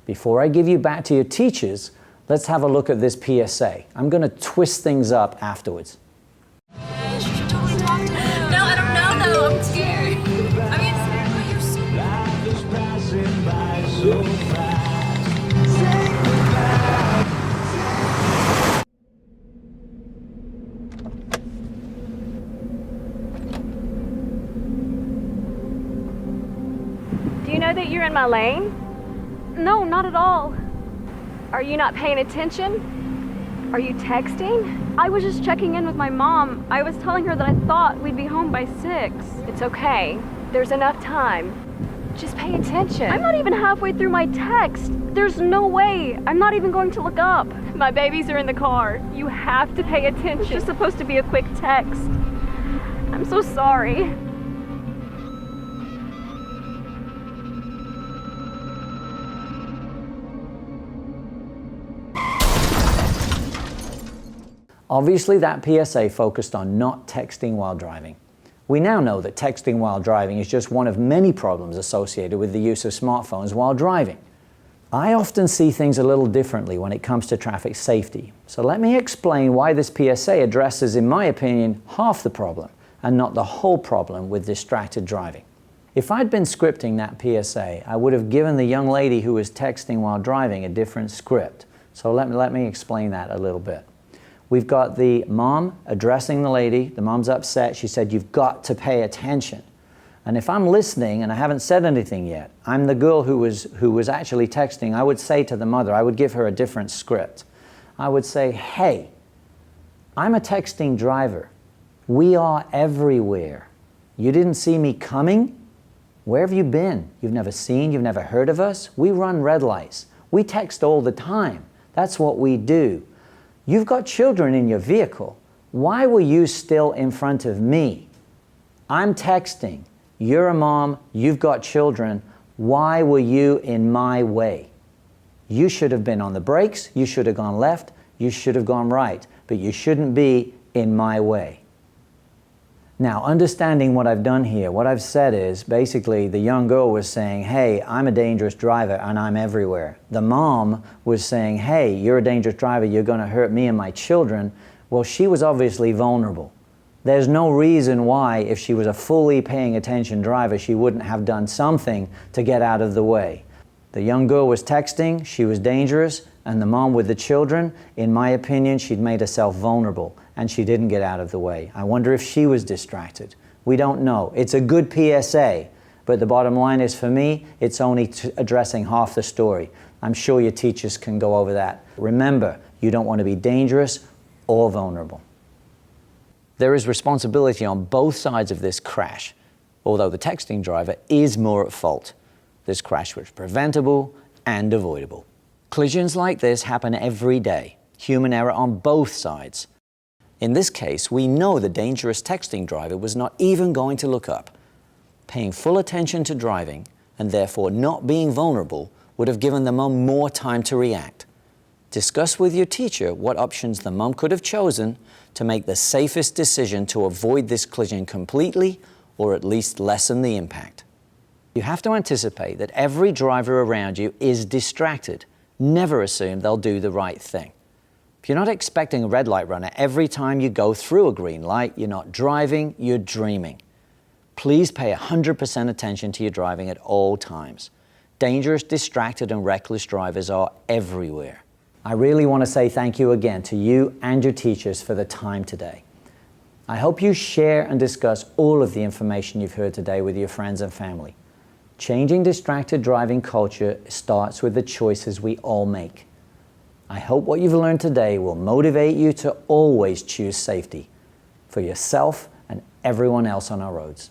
Before I give you back to your teachers, let's have a look at this PSA. I'm going to twist things up afterwards. You should totally talk to him. No, I don't know though. I'm scared. I mean, you're so... Do you know that you're in my lane? No, not at all. Are you not paying attention? Are you texting? I was just checking in with my mom. I was telling her that I thought we'd be home by 6. It's okay. There's enough time. Just pay attention. I'm not even halfway through my text. There's no way. I'm not even going to look up. My babies are in the car. You have to pay attention. It's just supposed to be a quick text. I'm so sorry. Obviously, that PSA focused on not texting while driving. We now know that texting while driving is just one of many problems associated with the use of smartphones while driving. I often see things a little differently when it comes to traffic safety. So let me explain why this PSA addresses, in my opinion, half the problem and not the whole problem with distracted driving. If I'd been scripting that PSA, I would have given the young lady who was texting while driving a different script. So let me explain that a little bit. We've got the mom addressing the lady. The mom's upset. She said, "You've got to pay attention." And if I'm listening and I haven't said anything yet, I'm the girl who was actually texting, I would say to the mother, I would give her a different script. I would say, "Hey, I'm a texting driver. We are everywhere. You didn't see me coming? Where have you been? You've never seen, you've never heard of us? We run red lights. We text all the time. That's what we do. You've got children in your vehicle. Why were you still in front of me? I'm texting. You're a mom. You've got children. Why were you in my way? You should have been on the brakes. You should have gone left. You should have gone right. But you shouldn't be in my way." Now, understanding what I've done here, what I've said is basically the young girl was saying, "Hey, I'm a dangerous driver and I'm everywhere." The mom was saying, "Hey, you're a dangerous driver, you're going to hurt me and my children." Well, she was obviously vulnerable. There's no reason why, if she was a fully paying attention driver, she wouldn't have done something to get out of the way. The young girl was texting, she was dangerous, and the mom with the children, in my opinion, she'd made herself vulnerable and she didn't get out of the way. I wonder if she was distracted. We don't know. It's a good PSA, but the bottom line is, for me, it's only addressing half the story. I'm sure your teachers can go over that. Remember, you don't want to be dangerous or vulnerable. There is responsibility on both sides of this crash, although the texting driver is more at fault. This crash was preventable and avoidable. Collisions like this happen every day. Human error on both sides. In this case, we know the dangerous texting driver was not even going to look up. Paying full attention to driving, and therefore not being vulnerable, would have given the mum more time to react. Discuss with your teacher what options the mum could have chosen to make the safest decision to avoid this collision completely, or at least lessen the impact. You have to anticipate that every driver around you is distracted. Never assume they'll do the right thing. If you're not expecting a red light runner every time you go through a green light, you're not driving, you're dreaming. Please pay 100% attention to your driving at all times. Dangerous, distracted, and reckless drivers are everywhere. I really want to say thank you again to you and your teachers for the time today. I hope you share and discuss all of the information you've heard today with your friends and family. Changing distracted driving culture starts with the choices we all make. I hope what you've learned today will motivate you to always choose safety for yourself and everyone else on our roads.